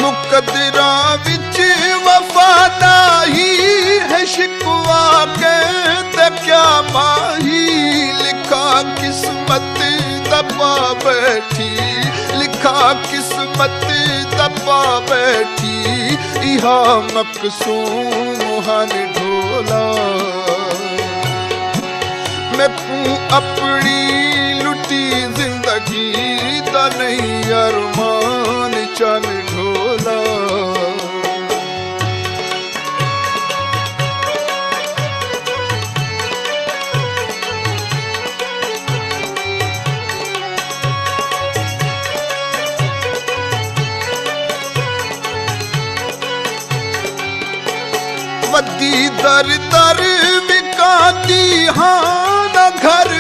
मुकदरा विच वफादा ही है शिकवा कहते क्या माही लिखा किस्मत दबा बैठी लिखा किस्मत दबा बैठी इहा मकसूम हन ढोला मैं अपनी लुटी जिंदगी दा नहीं अरमान चल ढोला वदी दर दर विकाती हाँ न घर